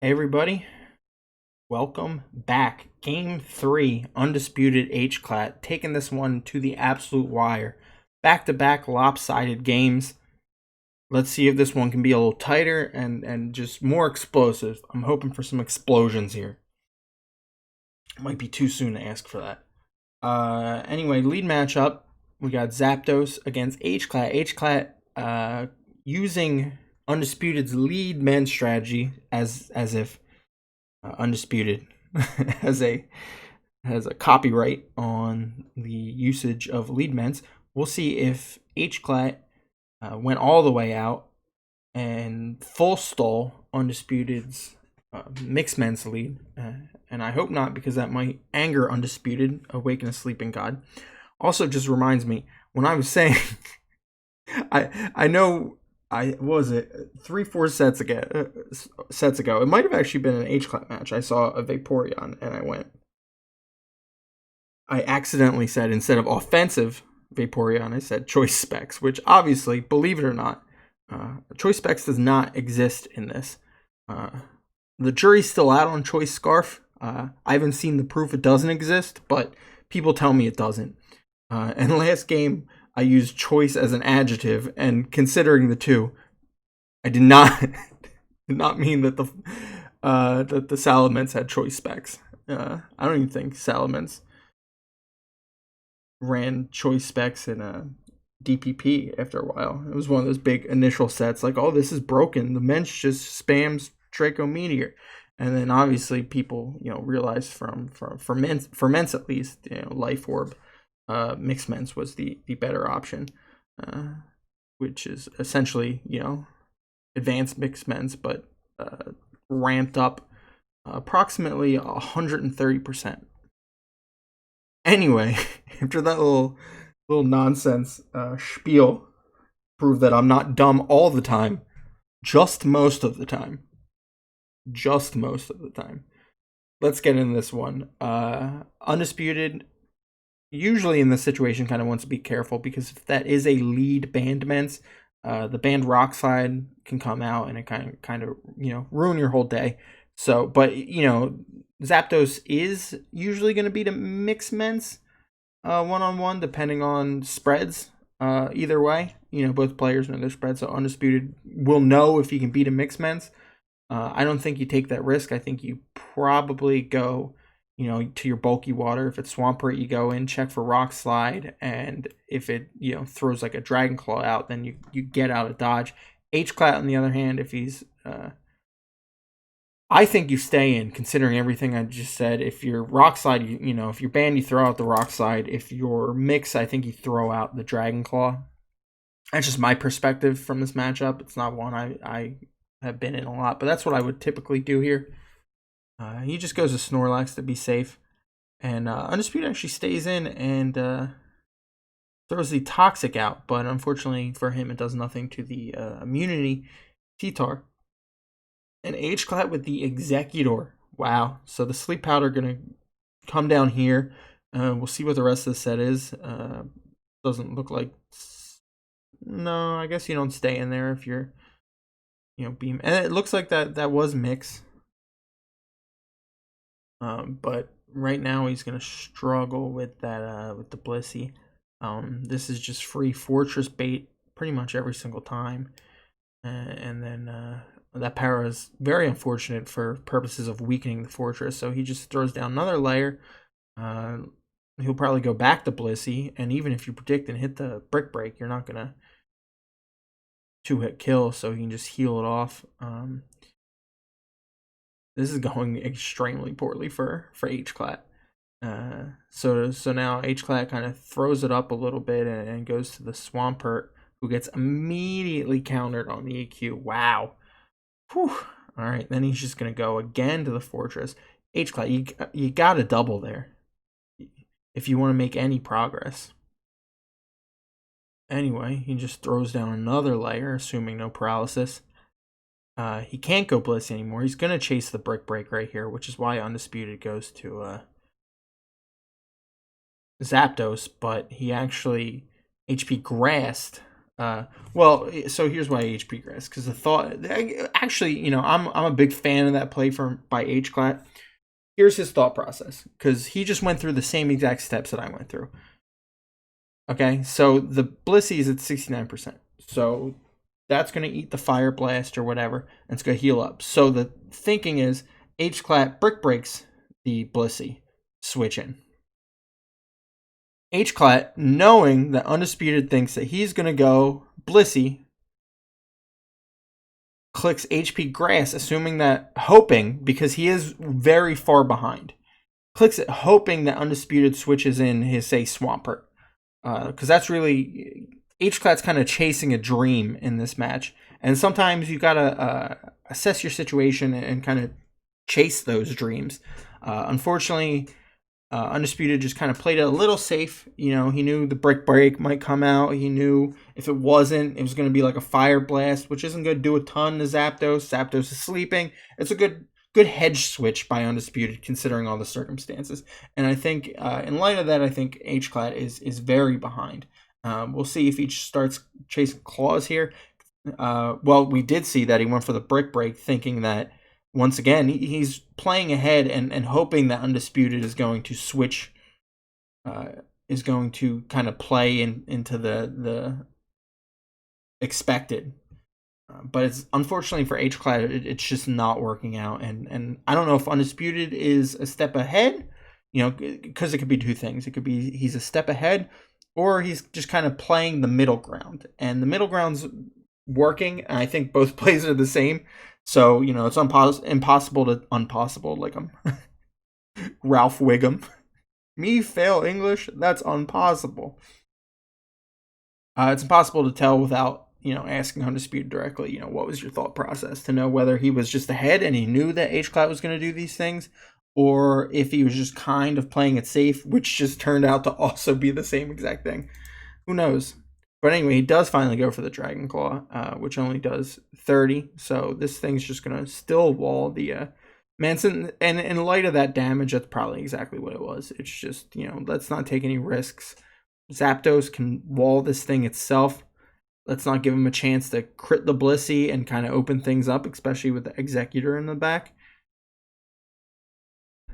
Hey everybody, welcome back. Game 3, Undisputed Hclat, taking this one to the absolute wire. Back-to-back lopsided games. Let's see if this one can be a little tighter and just more explosive. I'm hoping for some explosions here. Might be too soon to ask for that. Anyway, lead matchup, we got Zapdos against Hclat. Hclat using Undisputed's lead men strategy as if Undisputed has a copyright on the usage of lead ments. We'll see if Hclat went all the way out and full stole Undisputed's mixed men's lead, and I hope not, because that might anger Undisputed, awaken a sleeping god. Also, just reminds me when I was saying, I know. What was it 3-4 sets ago? It might have actually been an Hclat match. I saw a Vaporeon and I accidentally said, instead of offensive Vaporeon, I said choice specs, which obviously, believe it or not, choice specs does not exist in this. The jury's still out on choice scarf. I haven't seen the proof it doesn't exist, but people tell me it doesn't. And last game, I used choice as an adjective, and considering the two, I did not did not mean that the Salamence had choice specs. I don't even think Salamence ran choice specs in a DPP after a while. It was one of those big initial sets, like, oh, this is broken. The Mensch just spams Draco Meteor. And then obviously people, realized from ferments at least, Life Orb, mixed ments was the better option, which is essentially, advanced mixed ments, but ramped up approximately 130%. Anyway, after that little nonsense spiel, prove that I'm not dumb all the time, just most of the time. Let's get into this one. Undisputed, usually in this situation, kind of wants to be careful, because if that is a lead band ments, the band rock slide can come out and it kind of ruin your whole day. So, but Zapdos is usually going to beat a mixed ments one-on-one, depending on spreads. Either way, both players know their spreads, so Undisputed will know if he can beat a mixed ments. I don't think you take that risk. I think you probably go, to your bulky water. If it's Swampert, you go in, check for Rock Slide, and if it, throws like a Dragon Claw out, then you get out of dodge. Hclat, on the other hand, if he's, I think you stay in, considering everything I just said. If you're Rock Slide, if you're banned, you throw out the Rock Slide. If you're Mix, I think you throw out the Dragon Claw. That's just my perspective from this matchup. It's not one I have been in a lot, but that's what I would typically do here. He just goes to Snorlax to be safe, and Undisputed actually stays in and throws the Toxic out, but unfortunately for him, it does nothing to the immunity T-Tar. And Hclat with the Executor. Wow. So the Sleep Powder going to come down here. We'll see what the rest of the set is. Doesn't look like... No, I guess you don't stay in there if you're, beam. And it looks like that was Mix. But right now he's going to struggle with that, with the Blissey. This is just free Fortress bait pretty much every single time. And then... that para is very unfortunate for purposes of weakening the Fortress, so he just throws down another layer. He'll probably go back to Blissey, and even if you predict and hit the Brick Break, you're not going to 2-hit kill, so he can just heal it off. This is going extremely poorly for Hclat. So now Hclat kind of throws it up a little bit and goes to the Swampert, who gets immediately countered on the EQ. Wow. Whew. All right, then he's just going to go again to the Fortress. Hclat, you got to double there if you want to make any progress. Anyway, he just throws down another layer, assuming no paralysis. He can't go Bliss anymore. He's going to chase the Brick Break right here, which is why Undisputed goes to Zapdos, but he actually HP grassed Well, so here's why HP grass, because the thought, actually, I'm a big fan of that play by Hclat. Here's his thought process, because he just went through the same exact steps that I went through. Okay, so the Blissey is at 69%. So that's going to eat the Fire Blast or whatever, and it's going to heal up. So the thinking is Hclat Brick Breaks the Blissey, switch in. Hclat, knowing that Undisputed thinks that he's going to go Blissey, clicks HP Grass, assuming that, hoping, because he is very far behind, clicks it hoping that Undisputed switches in his, say, Swampert. Because that's really, Hclat's kind of chasing a dream in this match. And sometimes you got to assess your situation and kind of chase those dreams. Unfortunately, Undisputed just kind of played it a little safe. He knew the Brick Break might come out. He knew if it wasn't, it was going to be like a Fire Blast, which isn't going to do a ton to Zapdos. Zapdos is sleeping. It's a good hedge switch by Undisputed, considering all the circumstances. And I think, in light of that, I think Hclat is very behind. We'll see if he starts chasing claws here. Well, we did see that he went for the Brick Break, thinking that, once again, he's playing ahead and hoping that Undisputed is going to switch, is going to kind of play into the expected. But it's unfortunately for Hclat, it's just not working out. And I don't know if Undisputed is a step ahead, because it could be two things. It could be he's a step ahead, or he's just kind of playing the middle ground. And the middle ground's working, and I think both plays are the same. So, it's impossible to unpossible, like Ralph Wiggum. Me fail English? That's impossible. It's impossible to tell without, asking Undisputed directly, what was your thought process, to know whether he was just ahead and he knew that Hclat was going to do these things, or if he was just kind of playing it safe, which just turned out to also be the same exact thing. Who knows? But anyway, he does finally go for the Dragon Claw, which only does 30. So this thing's just going to still wall the Manson. And in light of that damage, that's probably exactly what it was. It's just, let's not take any risks. Zapdos can wall this thing itself. Let's not give him a chance to crit the Blissey and kind of open things up, especially with the Executor in the back.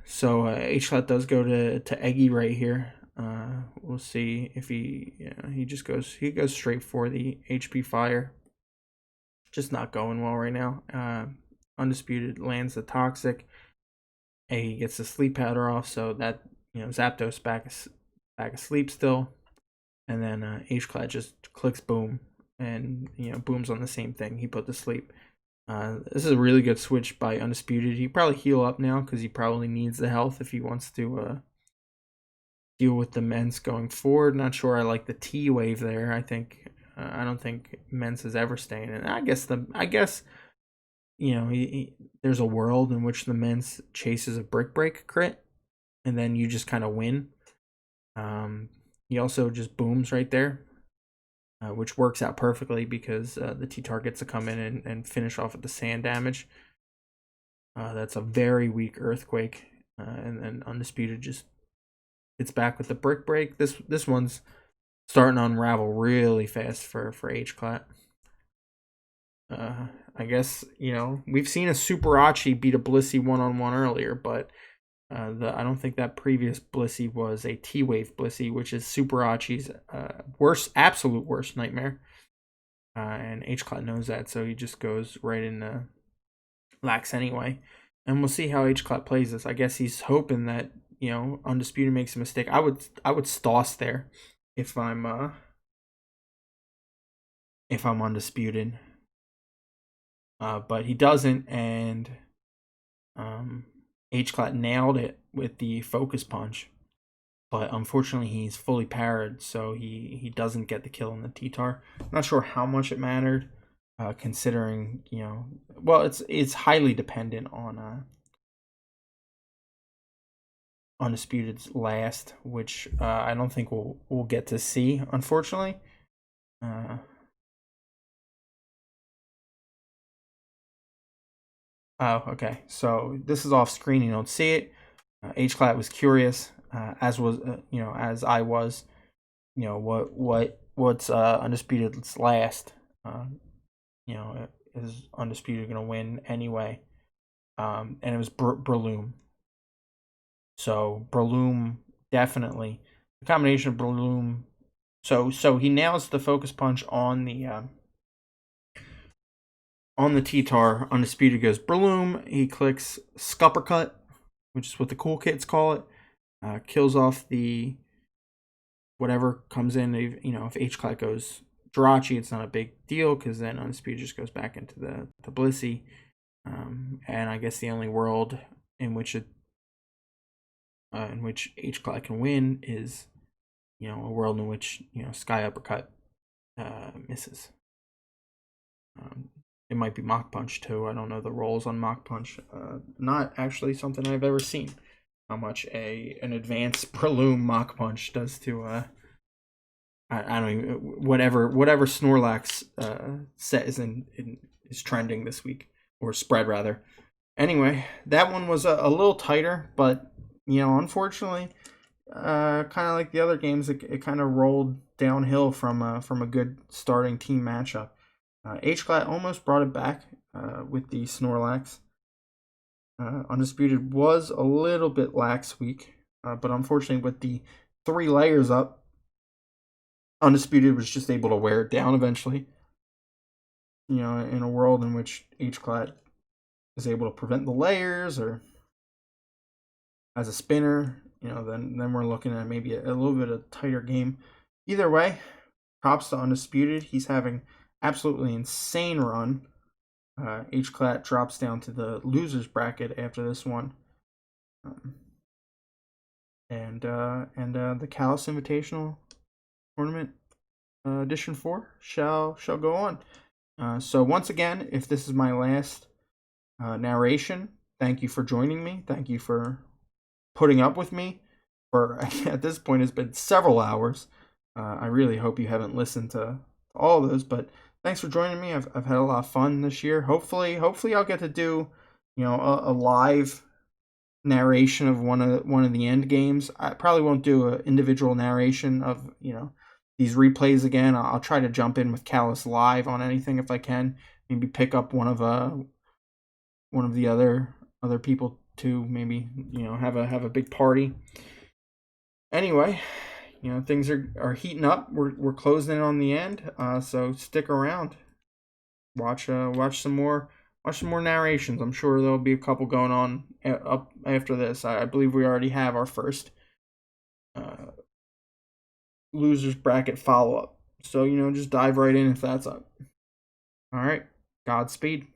So Hclat does go to Eggy right here. We'll see if he just goes straight for the HP Fire. Just not going well right now. Undisputed lands the Toxic. He gets the Sleep Powder off, so that Zapdos back asleep still. And then Hclat just clicks boom, and booms on the same thing. He put to sleep. This is a really good switch by Undisputed. He probably heal up now because he probably needs the health if he wants to deal with the Mence going forward. Not sure I like the T wave there. I don't think Mence is ever staying. And I guess there's a world in which the Mence chases a Brick Break crit, and then you just kind of win. He also just booms right there, which works out perfectly because the T-Tar gets to come in and finish off with the sand damage. That's a very weak Earthquake, and then Undisputed just gets back with the Brick Break. This one's starting to unravel really fast for Hclat. I guess, we've seen a Superachi beat a Blissey one-on-one earlier, but I don't think that previous Blissey was a T-Wave Blissey, which is Superachi's absolute worst nightmare. And Hclat knows that, so he just goes right into Lax anyway. And we'll see how Hclat plays this. I guess he's hoping that, Undisputed makes a mistake. I would Stoss there if I'm Undisputed. But he doesn't, and Hclat nailed it with the Focus Punch. But unfortunately, he's fully parried, so he doesn't get the kill in the T-Tar. Not sure how much it mattered, considering, well, it's highly dependent on Undisputed's last, which I don't think we'll get to see, unfortunately. Oh, okay. So this is off screen. You don't see it. Hclat was curious, as was as I was. What what's Undisputed's last. Is Undisputed going to win anyway? And it was Breloom. So Breloom definitely the combination of Breloom. So he nails the focus punch on the T-Tar. Undisputed goes Breloom. He clicks Scuppercut, which is what the cool kids call it. Kills off the whatever comes in. If Hclat goes Jirachi, it's not a big deal because then Undisputed just goes back into the Blissey. And I guess the only world in which Hclat can win is a world in which Sky Uppercut misses. It might be Mach Punch too. I don't know the rolls on Mach Punch. Not actually something I've ever seen. How much an advanced Breloom Mach Punch does to I don't even whatever Snorlax set is trending this week, or spread rather. Anyway, that one was a little tighter, but unfortunately, kind of like the other games, it kind of rolled downhill from a good starting team matchup. Hclat almost brought it back with the Snorlax. Undisputed was a little bit lax week, but unfortunately with the 3 layers up, Undisputed was just able to wear it down eventually. In a world in which Hclat is able to prevent the layers or as a spinner, then we're looking at maybe a little bit of tighter game. Either way, props to Undisputed. He's having absolutely insane run. Hclat drops down to the losers bracket after this one, and the CALLOUS Invitational Tournament Edition 4 shall go on. So once again, if this is my last narration, thank you for joining me. Thank you for putting up with me for at this point it's been several hours. I really hope you haven't listened to all of those, but thanks for joining me. I've had a lot of fun this year. Hopefully I'll get to do a live narration of one of the end games. I probably won't do an individual narration of these replays again. I'll try to jump in with CALLOUS live on anything if I can. Maybe pick up one of the other people to maybe have a big party. Anyway, things are heating up. We're closing in on the end. So stick around. Watch some more narrations. I'm sure there'll be a couple going on up after this. I believe we already have our first losers bracket follow up. So just dive right in if that's up. All right. Godspeed.